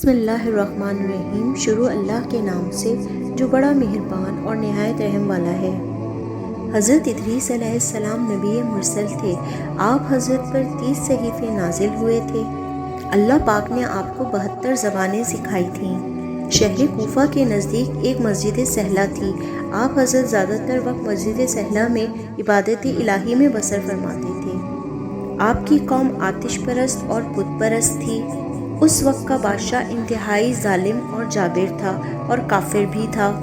بسم اللہ الرحمن الرحیم۔ شروع اللہ کے نام سے جو بڑا مہربان اور نہایت رحم والا ہے۔ حضرت ادریس علیہ السلام نبی مرسل تھے۔ آپ حضرت پر 30 صحیفے نازل ہوئے تھے۔ اللہ پاک نے آپ کو 72 زبانیں سکھائی تھیں۔ شہر کوفہ کے نزدیک ایک مسجد سہلہ تھی۔ آپ حضرت زیادہ تر وقت مسجد سہلہ میں عبادت الہی میں بسر فرماتے تھے۔ آپ کی قوم آتش پرست اور بت پرست تھی۔ اس وقت کا بادشاہ انتہائی ظالم اور جابر تھا اور کافر بھی تھا۔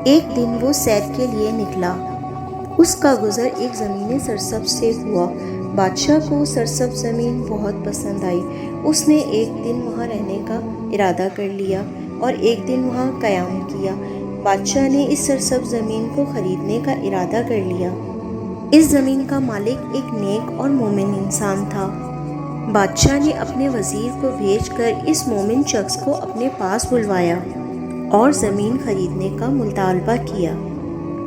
ایک دن وہ سیر کے لیے نکلا۔ اس کا گزر ایک زمین سرسبز سے ہوا۔ بادشاہ کو سرسبز زمین بہت پسند آئی۔ اس نے ایک دن وہاں رہنے کا ارادہ کر لیا اور ایک دن وہاں قیام کیا۔ بادشاہ نے اس سرسبز زمین کو خریدنے کا ارادہ کر لیا۔ اس زمین کا مالک ایک نیک اور مومن انسان تھا۔ بادشاہ نے اپنے وزیر کو بھیج کر اس مومن شخص کو اپنے پاس بلوایا اور زمین خریدنے کا مطالبہ کیا۔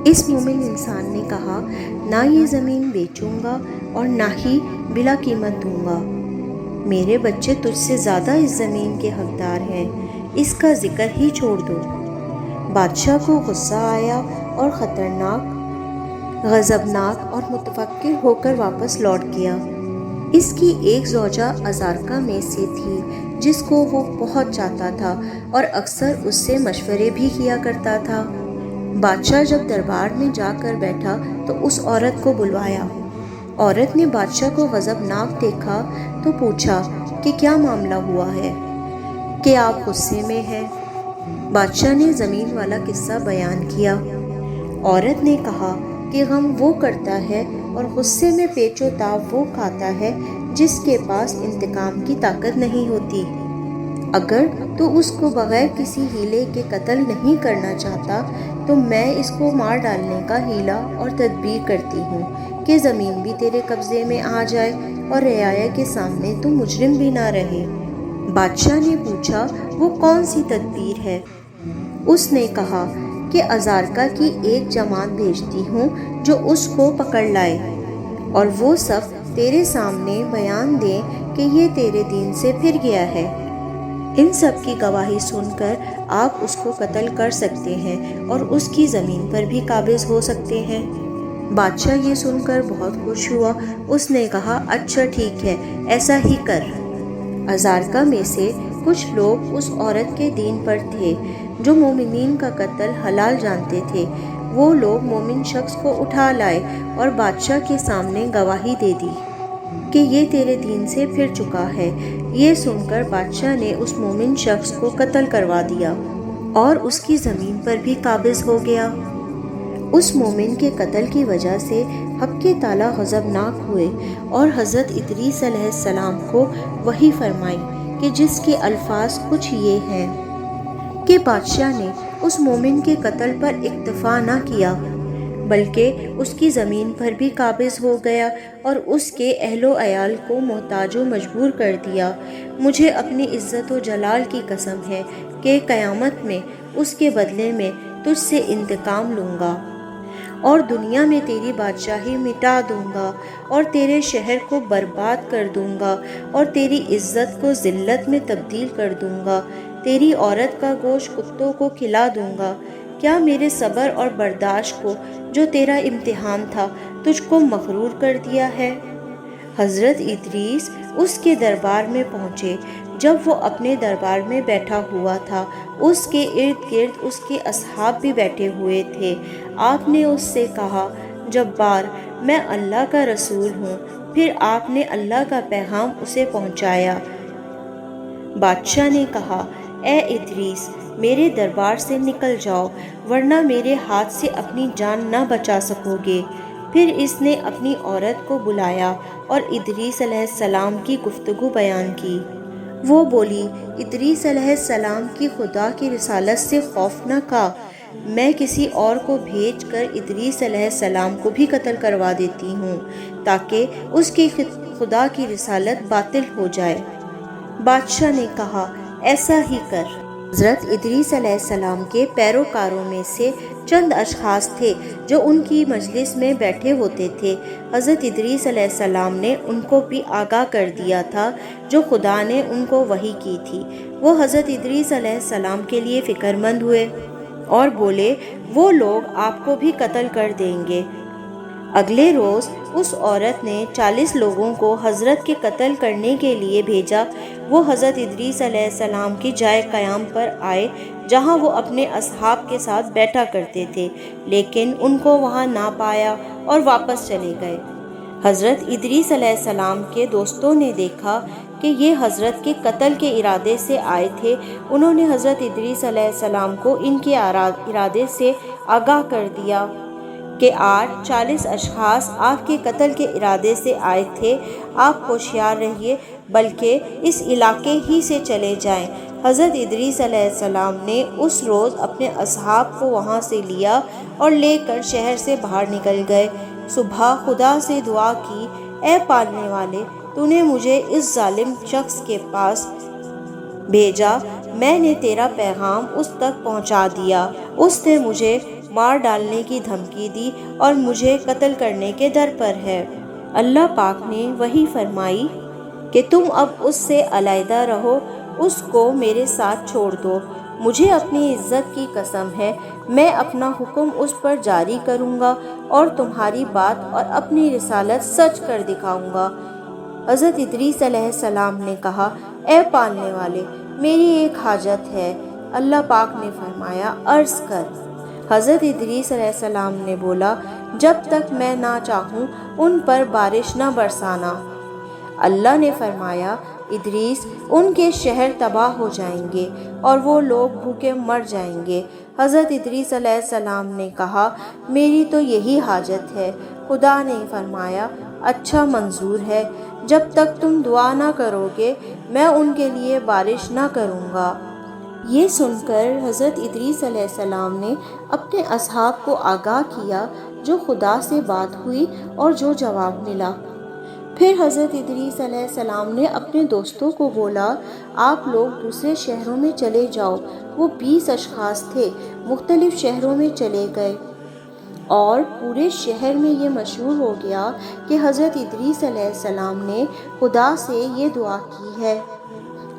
اس مومن انسان نے کہا، نہ یہ زمین بیچوں گا اور نہ ہی بلا قیمت دوں گا۔ میرے بچے تجھ سے زیادہ اس زمین کے حقدار ہیں، اس کا ذکر ہی چھوڑ دو۔ بادشاہ کو غصہ آیا اور خطرناک، غضبناک اور متفکر ہو کر واپس لوٹ گیا۔ اس کی ایک زوجہ ازارکا میں سے تھی جس کو وہ بہت چاہتا تھا اور اکثر اس سے مشورے بھی کیا کرتا تھا۔ بادشاہ جب دربار میں جا کر بیٹھا تو اس عورت کو بلوایا۔ عورت نے بادشاہ کو غضبناک دیکھا تو پوچھا کہ کیا معاملہ ہوا ہے کہ آپ غصے میں ہیں؟ بادشاہ نے زمین والا قصہ بیان کیا۔ عورت نے کہا کہ غم وہ کرتا ہے اور غصے میں پیچ و تاب وہ کھاتا ہے جس کے پاس انتقام کی طاقت نہیں ہوتی۔ اگر تو اس کو بغیر کسی ہیلے کے قتل نہیں کرنا چاہتا تو میں اس کو مار ڈالنے کا ہیلا اور تدبیر کرتی ہوں کہ زمین بھی تیرے قبضے میں آ جائے اور رعایا کے سامنے تو مجرم بھی نہ رہے۔ بادشاہ نے پوچھا، وہ کون سی تدبیر ہے؟ اس نے کہا کہ ازارکا کی ایک جماعت بھیجتی ہوں جو اس کو پکڑ لائے اور وہ سب تیرے سامنے بیان دیں کہ یہ تیرے دین سے پھر گیا ہے۔ ان سب کی گواہی سن کر آپ اس کو قتل کر سکتے ہیں اور اس کی زمین پر بھی قابض ہو سکتے ہیں۔ بادشاہ یہ سن کر بہت خوش ہوا۔ اس نے کہا، اچھا ٹھیک ہے، ایسا ہی کر۔ ازارکا میں سے کچھ لوگ اس عورت کے دین پر تھے جو مومنین کا قتل حلال جانتے تھے۔ وہ لوگ مومن شخص کو اٹھا لائے اور بادشاہ کے سامنے گواہی دے دی کہ یہ تیرے دین سے پھر چکا ہے۔ یہ سن کر بادشاہ نے اس مومن شخص کو قتل کروا دیا اور اس کی زمین پر بھی قابض ہو گیا۔ اس مومن کے قتل کی وجہ سے حق تعالیٰ غضبناک ہوئے اور حضرت ادریس علیہ السلام کو وحی فرمائی کہ جس کے الفاظ کچھ یہ ہیں کہ بادشاہ نے اس مومن کے قتل پر اکتفا نہ کیا بلکہ اس کی زمین پر بھی قابض ہو گیا اور اس کے اہل و عیال کو محتاج و مجبور کر دیا۔ مجھے اپنی عزت و جلال کی قسم ہے کہ قیامت میں اس کے بدلے میں تجھ سے انتقام لوں گا اور دنیا میں تیری بادشاہی مٹا دوں گا اور تیرے شہر کو برباد کر دوں گا اور تیری عزت کو ذلت میں تبدیل کر دوں گا۔ تیری عورت کا گوشت کتوں کو کھلا دوں گا۔ کیا میرے صبر اور برداشت کو جو تیرا امتحان تھا تجھ کو مغرور کر دیا ہے؟ حضرت ادریس اس کے دربار میں پہنچے۔ جب وہ اپنے دربار میں بیٹھا ہوا تھا اس کے ارد گرد اس کے اصحاب بھی بیٹھے ہوئے تھے۔ آپ نے اس سے کہا، جبار، میں اللہ کا رسول ہوں۔ پھر آپ نے اللہ کا پیغام اسے پہنچایا۔ بادشاہ نے کہا، اے ادریس، میرے دربار سے نکل جاؤ ورنہ میرے ہاتھ سے اپنی جان نہ بچا سکو گے۔ پھر اس نے اپنی عورت کو بلایا اور ادریس علیہ السلام کی گفتگو بیان کی۔ وہ بولی، ادریس علیہ السلام کی خدا کی رسالت سے خوف نہ کھا۔ میں کسی اور کو بھیج کر ادریس علیہ السلام کو بھی قتل کروا دیتی ہوں تاکہ اس کی خدا کی رسالت باطل ہو جائے۔ بادشاہ نے کہا، ایسا ہی کر۔ حضرت ادریس علیہ السلام کے پیروکاروں میں سے چند اشخاص تھے جو ان کی مجلس میں بیٹھے ہوتے تھے۔ حضرت ادریس علیہ السلام نے ان کو بھی آگاہ کر دیا تھا جو خدا نے ان کو وحی کی تھی۔ وہ حضرت ادریس علیہ السلام کے لیے فکر مند ہوئے اور بولے، وہ لوگ آپ کو بھی قتل کر دیں گے۔ اگلے روز اس عورت نے 40 لوگوں کو حضرت کے قتل کرنے کے لیے بھیجا۔ وہ حضرت ادریس علیہ السلام کی جائے قیام پر آئے جہاں وہ اپنے اصحاب کے ساتھ بیٹھا کرتے تھے، لیکن ان کو وہاں نہ پایا اور واپس چلے گئے۔ حضرت ادریس علیہ السلام کے دوستوں نے دیکھا کہ یہ حضرت کے قتل کے ارادے سے آئے تھے۔ انہوں نے حضرت ادریس علیہ السلام کو ان کے ارادے سے آگاہ کر دیا کہ آج 40 اشخاص آپ کے قتل کے ارادے سے آئے تھے، آپ ہوشیار رہیے بلکہ اس علاقے ہی سے چلے جائیں۔ حضرت ادریس علیہ السلام نے اس روز اپنے اصحاب کو وہاں سے لیا اور لے کر شہر سے باہر نکل گئے۔ صبح خدا سے دعا کی، اے پالنے والے، تو نے مجھے اس ظالم شخص کے پاس بھیجا، میں نے تیرا پیغام اس تک پہنچا دیا، اس نے مجھے مار ڈالنے کی دھمکی دی اور مجھے قتل کرنے کے در پر ہے۔ اللہ پاک نے وحی فرمائی کہ تم اب اس سے علیحدہ رہو، اس کو میرے ساتھ چھوڑ دو، مجھے اپنی عزت کی قسم ہے میں اپنا حکم اس پر جاری کروں گا اور تمہاری بات اور اپنی رسالت سچ کر دکھاؤں گا۔ حضرت ادریس علیہ السلام نے کہا، اے پالنے والے، میری ایک حاجت ہے۔ اللہ پاک نے فرمایا، عرض کر۔ حضرت ادریس علیہ السلام نے بولا، جب تک میں نہ چاہوں ان پر بارش نہ برسانا۔ اللہ نے فرمایا، ادریس، ان کے شہر تباہ ہو جائیں گے اور وہ لوگ بھوکے مر جائیں گے۔ حضرت ادریس علیہ السلام نے کہا، میری تو یہی حاجت ہے۔ خدا نے فرمایا، اچھا، منظور ہے، جب تک تم دعا نہ کرو گے میں ان کے لیے بارش نہ کروں گا۔ یہ سن کر حضرت ادریس علیہ السلام نے اپنے اصحاب کو آگاہ کیا جو خدا سے بات ہوئی اور جو جواب ملا۔ پھر حضرت ادریس علیہ السلام نے اپنے دوستوں کو بولا، آپ لوگ دوسرے شہروں میں چلے جاؤ۔ وہ 20 اشخاص تھے، مختلف شہروں میں چلے گئے اور پورے شہر میں یہ مشہور ہو گیا کہ حضرت ادریس علیہ السلام نے خدا سے یہ دعا کی ہے۔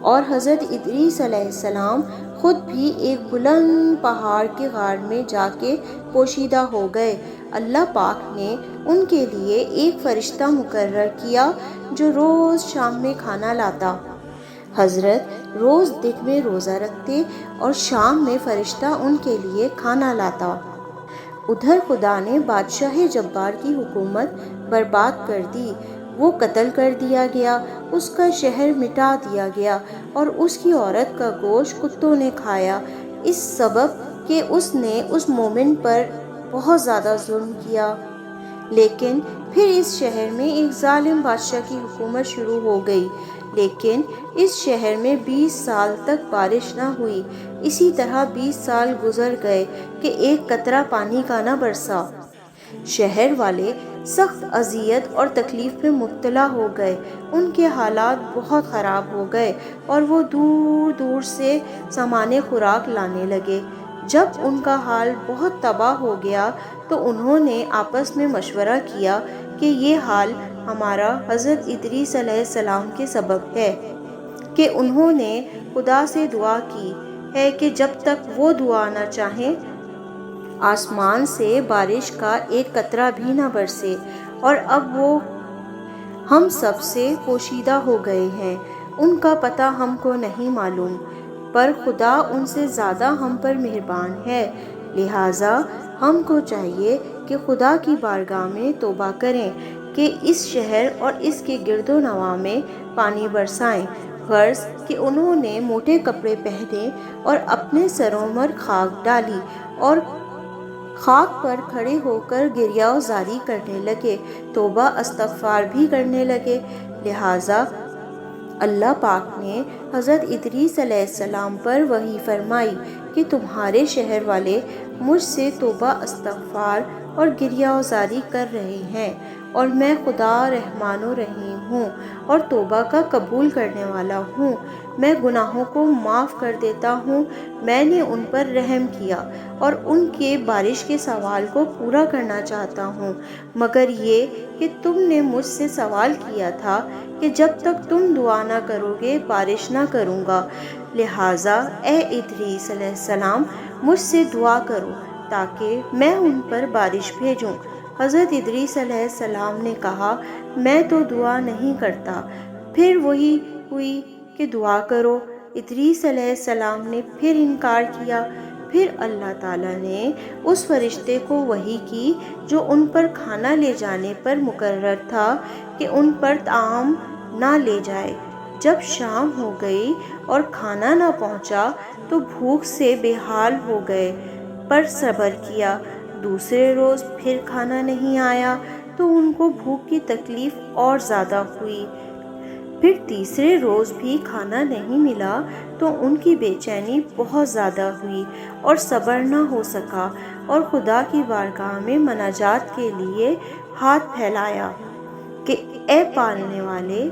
اور حضرت ادریس علیہ السلام خود بھی ایک بلند پہاڑ کے غار میں جا کے پوشیدہ ہو گئے۔ اللہ پاک نے ان کے لیے ایک فرشتہ مقرر کیا جو روز شام میں کھانا لاتا۔ حضرت روز دن میں روزہ رکھتے اور شام میں فرشتہ ان کے لیے کھانا لاتا۔ ادھر خدا نے بادشاہ جبار کی حکومت برباد کر دی، وہ قتل کر دیا گیا، اس کا شہر مٹا دیا گیا اور اس کی عورت کا گوشت کتوں نے کھایا، اس سبب کہ اس نے اس مومن پر بہت زیادہ ظلم کیا۔ لیکن پھر اس شہر میں ایک ظالم بادشاہ کی حکومت شروع ہو گئی، لیکن اس شہر میں 20 سال تک بارش نہ ہوئی۔ اسی طرح 20 سال گزر گئے کہ ایک قطرہ پانی کا نہ برسا۔ شہر والے سخت اذیت اور تکلیف میں مبتلا ہو گئے، ان کے حالات بہت خراب ہو گئے اور وہ دور دور سے سامان خوراک لانے لگے۔ جب ان کا حال بہت تباہ ہو گیا تو انہوں نے آپس میں مشورہ کیا کہ یہ حال ہمارا حضرت ادریس علیہ السلام کے سبب ہے، کہ انہوں نے خدا سے دعا کی ہے کہ جب تک وہ دعا نہ چاہیں آسمان سے بارش کا ایک قطرہ بھی نہ برسے، اور اب وہ ہم سب سے پوشیدہ ہو گئے ہیں۔ ان کا پتہ ہم کو نہیں معلوم، پر خدا ان سے زیادہ ہم پر مہربان ہے، لہٰذا ہم کو چاہیے کہ خدا کی بارگاہ میں توبہ کریں کہ اس شہر اور اس کے گرد و نواح میں پانی برسائیں۔ غرض کہ انہوں نے موٹے کپڑے پہنے اور اپنے سروں پر خاک ڈالی اور خاک پر کھڑے ہو کر گریہ زاری کرنے لگے، توبہ استغفار بھی کرنے لگے۔ لہٰذا اللہ پاک نے حضرت ادریس علیہ السلام پر وحی فرمائی کہ تمہارے شہر والے مجھ سے توبہ استغفار اور گریہ زاری کر رہے ہیں، اور میں خدا رحمان و رحیم ہوں اور توبہ کا قبول کرنے والا ہوں۔ میں گناہوں کو معاف کر دیتا ہوں۔ میں نے ان پر رحم کیا اور ان کے بارش کے سوال کو پورا کرنا چاہتا ہوں، مگر یہ کہ تم نے مجھ سے سوال کیا تھا کہ جب تک تم دعا نہ کرو گے بارش نہ کروں گا، لہٰذا اے ادریس علیہ السلام مجھ سے دعا کرو تاکہ میں ان پر بارش بھیجوں۔ حضرت ادریس علیہ السلام نے کہا، میں تو دعا نہیں کرتا۔ پھر وہی ہوئی کہ دعا کرو۔ ادریس علیہ السلام نے پھر انکار کیا۔ پھر اللہ تعالیٰ نے اس فرشتے کو وحی کی جو ان پر کھانا لے جانے پر مقرر تھا کہ ان پر طعام نہ لے جائے۔ جب شام ہو گئی اور کھانا نہ پہنچا تو بھوک سے بے حال ہو گئے، پر صبر کیا۔ دوسرے روز پھر کھانا نہیں آیا تو ان کو بھوک کی تکلیف اور زیادہ ہوئی۔ پھر تیسرے روز بھی کھانا نہیں ملا تو ان کی بے چینی بہت زیادہ ہوئی اور صبر نہ ہو سکا، اور خدا کی بارگاہ میں مناجات کے لیے ہاتھ پھیلایا کہ اے پالنے والے،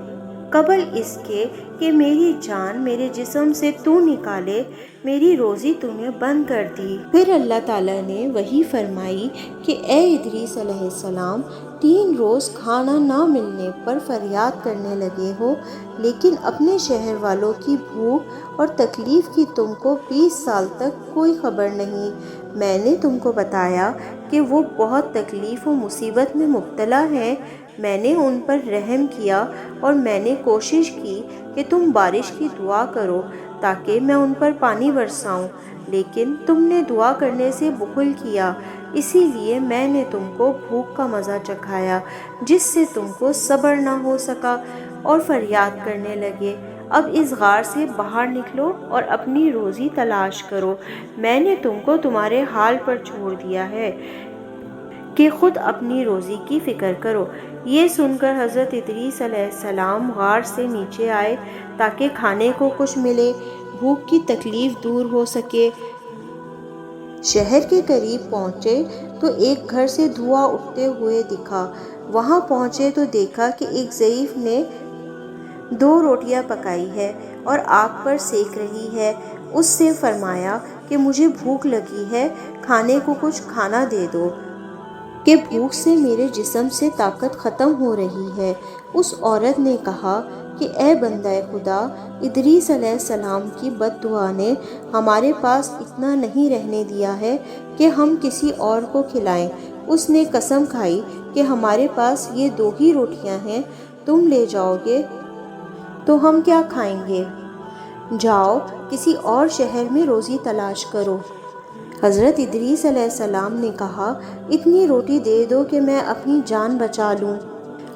قبل اس کے کہ میری جان میرے جسم سے تو نکالے، میری روزی تو نے بند کر دی۔ پھر اللہ تعالیٰ نے وحی فرمائی کہ اے ادریس علیہ السلام، 3 روز کھانا نہ ملنے پر فریاد کرنے لگے ہو، لیکن اپنے شہر والوں کی بھوک اور تکلیف کی تم کو 20 سال تک کوئی خبر نہیں۔ میں نے تم کو بتایا کہ وہ بہت تکلیف و مصیبت میں مبتلا ہیں۔ میں نے ان پر رحم کیا اور میں نے کوشش کی کہ تم بارش کی دعا کرو تاکہ میں ان پر پانی برساؤں، لیکن تم نے دعا کرنے سے بخل کیا، اسی لیے میں نے تم کو بھوک کا مزہ چکھایا جس سے تم کو صبر نہ ہو سکا اور فریاد کرنے لگے۔ اب اس غار سے باہر نکلو اور اپنی روزی تلاش کرو، میں نے تم کو تمہارے حال پر چھوڑ دیا ہے کہ خود اپنی روزی کی فکر کرو۔ یہ سن کر حضرت ادریس علیہ السلام غار سے نیچے آئے تاکہ کھانے کو کچھ ملے، بھوک کی تکلیف دور ہو سکے۔ شہر کے قریب پہنچے تو ایک گھر سے دھواں اٹھتے ہوئے دکھا۔ وہاں پہنچے تو دیکھا کہ ایک ضعیف نے 2 روٹیاں پکائی ہے اور آگ پر سیک رہی ہے۔ اس سے فرمایا کہ مجھے بھوک لگی ہے، کھانے کو کچھ کھانا دے دو کہ بھوک سے میرے جسم سے طاقت ختم ہو رہی ہے۔ اس عورت نے کہا کہ اے بندہ خدا، ادریس علیہ السلام کی بد دعا نے ہمارے پاس اتنا نہیں رہنے دیا ہے کہ ہم کسی اور کو کھلائیں۔ اس نے قسم کھائی کہ ہمارے پاس یہ 2 ہی روٹیاں ہیں، تم لے جاؤ گے تو ہم کیا کھائیں گے؟ جاؤ کسی اور شہر میں روزی تلاش کرو۔ حضرت ادریس علیہ السلام نے کہا، اتنی روٹی دے دو کہ میں اپنی جان بچا لوں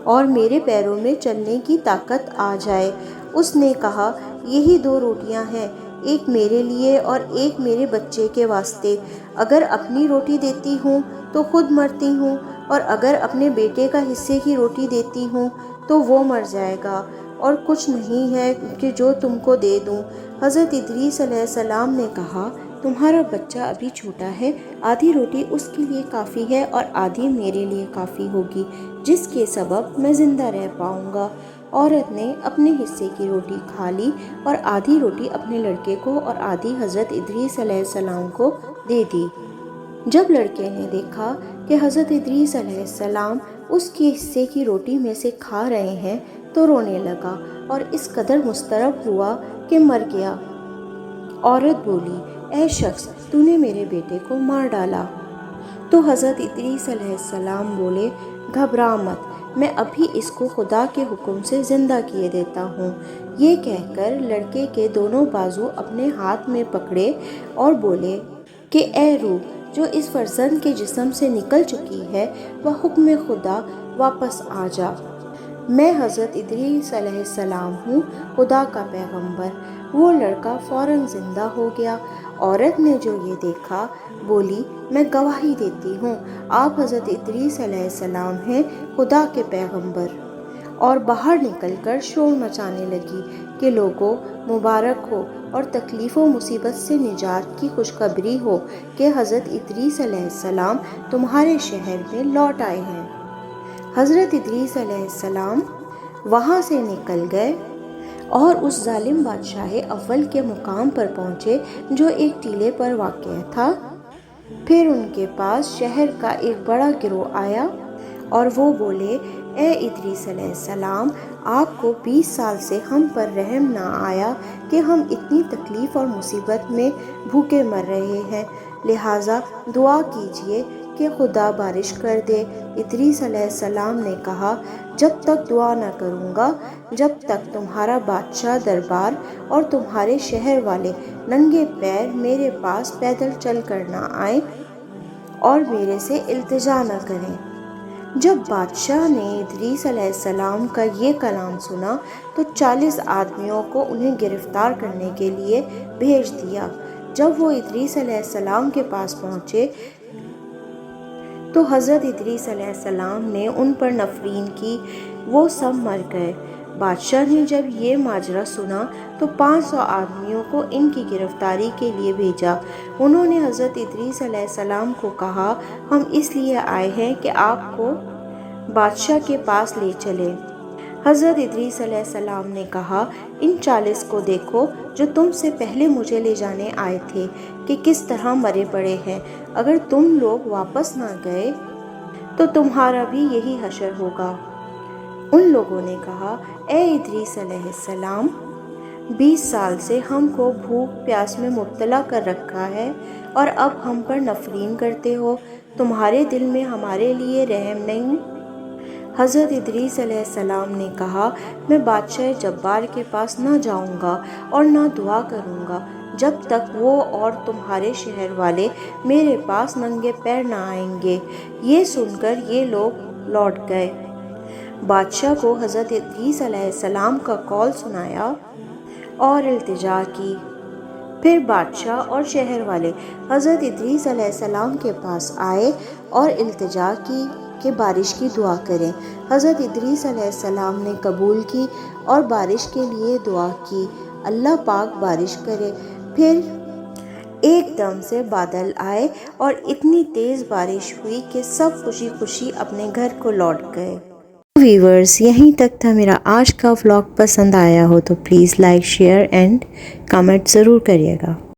اور میرے پیروں میں چلنے کی طاقت آ جائے۔ اس نے کہا، یہی 2 روٹیاں ہیں، ایک میرے لیے اور ایک میرے بچے کے واسطے۔ اگر اپنی روٹی دیتی ہوں تو خود مرتی ہوں، اور اگر اپنے بیٹے کا حصے کی روٹی دیتی ہوں تو وہ مر جائے گا، اور کچھ نہیں ہے کہ جو تم کو دے دوں۔ حضرت ادریس علیہ السلام نے کہا، تمہارا بچہ ابھی چھوٹا ہے، آدھی روٹی اس کے لیے کافی ہے اور آدھی میرے لیے کافی ہوگی، جس کے سبب میں زندہ رہ پاؤں گا۔ عورت نے اپنے حصے کی روٹی کھا لی اور آدھی روٹی اپنے لڑکے کو اور آدھی حضرت ادریس علیہ السلام کو دے دی۔ جب لڑکے نے دیکھا کہ حضرت ادریس علیہ السلام اس کے حصے کی روٹی میں سے کھا رہے ہیں تو رونے لگا اور اس قدر مضطرب ہوا کہ مر گیا۔ عورت بولی، اے شخص، تو نے میرے بیٹے کو مار ڈالا۔ تو حضرت ادریس علیہ السلام بولے، گھبرا مت، میں ابھی اس کو خدا کے حکم سے زندہ کیے دیتا ہوں۔ یہ کہہ کر لڑکے کے دونوں بازو اپنے ہاتھ میں پکڑے اور بولے کہ اے روح جو اس فرزند کے جسم سے نکل چکی ہے، وہ حکم خدا واپس آ جا۔ میں حضرت ادریس علیہ السلام ہوں، خدا کا پیغمبر۔ وہ لڑکا فوراً زندہ ہو گیا۔ عورت نے جو یہ دیکھا بولی، میں گواہی دیتی ہوں آپ حضرت ادریس علیہ السلام ہیں، خدا کے پیغمبر۔ اور باہر نکل کر شور مچانے لگی کہ لوگوں، مبارک ہو اور تکلیف و مصیبت سے نجات کی خوشخبری ہو کہ حضرت ادریس علیہ السلام تمہارے شہر میں لوٹ آئے ہیں۔ حضرت ادریس علیہ السلام وہاں سے نکل گئے اور اس ظالم بادشاہ اول کے مقام پر پہنچے جو ایک ٹیلے پر واقع تھا۔ پھر ان کے پاس شہر کا ایک بڑا گروہ آیا اور وہ بولے، اے ادریس علیہ السلام، آپ کو 20 سال سے ہم پر رحم نہ آیا کہ ہم اتنی تکلیف اور مصیبت میں بھوکے مر رہے ہیں، لہٰذا دعا کیجئے کہ خدا بارش کر دے۔ ادریس علیہ السلام نے کہا، جب تک دعا نہ کروں گا، جب تک تمہارا بادشاہ دربار اور تمہارے شہر والے ننگے پیر میرے پاس پیدل چل کر نہ آئیں اور میرے سے التجا نہ کریں۔ جب بادشاہ نے ادریس علیہ السلام کا یہ کلام سنا تو 40 آدمیوں کو انہیں گرفتار کرنے کے لیے بھیج دیا۔ جب وہ ادریس علیہ السلام کے پاس پہنچے تو حضرت ادریس علیہ السلام نے ان پر نفرین کی، وہ سب مر گئے۔ بادشاہ نے جب یہ ماجرا سنا تو 500 آدمیوں کو ان کی گرفتاری کے لیے بھیجا۔ انہوں نے حضرت ادریس علیہ السلام کو کہا، ہم اس لیے آئے ہیں کہ آپ کو بادشاہ کے پاس لے چلیں۔ حضرت ادریس علیہ السلام نے کہا، ان 40 کو دیکھو جو تم سے پہلے مجھے لے جانے آئے تھے کہ کس طرح مرے پڑے ہیں، اگر تم لوگ واپس نہ گئے تو تمہارا بھی یہی حشر ہوگا۔ ان لوگوں نے کہا، اے ادریس علیہ السلام، 20 سال سے ہم کو بھوک پیاس میں مبتلا کر رکھا ہے اور اب ہم پر نفرین کرتے ہو، تمہارے دل میں ہمارے لیے رحم نہیں؟ حضرت ادریس علیہ السلام نے کہا، میں بادشاہ جبار کے پاس نہ جاؤں گا اور نہ دعا کروں گا جب تک وہ اور تمہارے شہر والے میرے پاس ننگے پیر نہ آئیں گے۔ یہ سن کر یہ لوگ لوٹ گئے۔ بادشاہ کو حضرت ادریس علیہ السلام کا قول سنایا اور التجا کی۔ پھر بادشاہ اور شہر والے حضرت ادریس علیہ السلام کے پاس آئے اور التجا کی کہ بارش کی دعا کریں۔ حضرت ادریس علیہ السلام نے قبول کی اور بارش کے لیے دعا کی، اللہ پاک بارش کرے۔ پھر ایک دم سے بادل آئے اور اتنی تیز بارش ہوئی کہ سب خوشی خوشی اپنے گھر کو لوٹ گئے۔ ویورز، یہیں تک تھا میرا آج کا ولاگ۔ پسند آیا ہو تو please like, share and comment ضرور کریے گا۔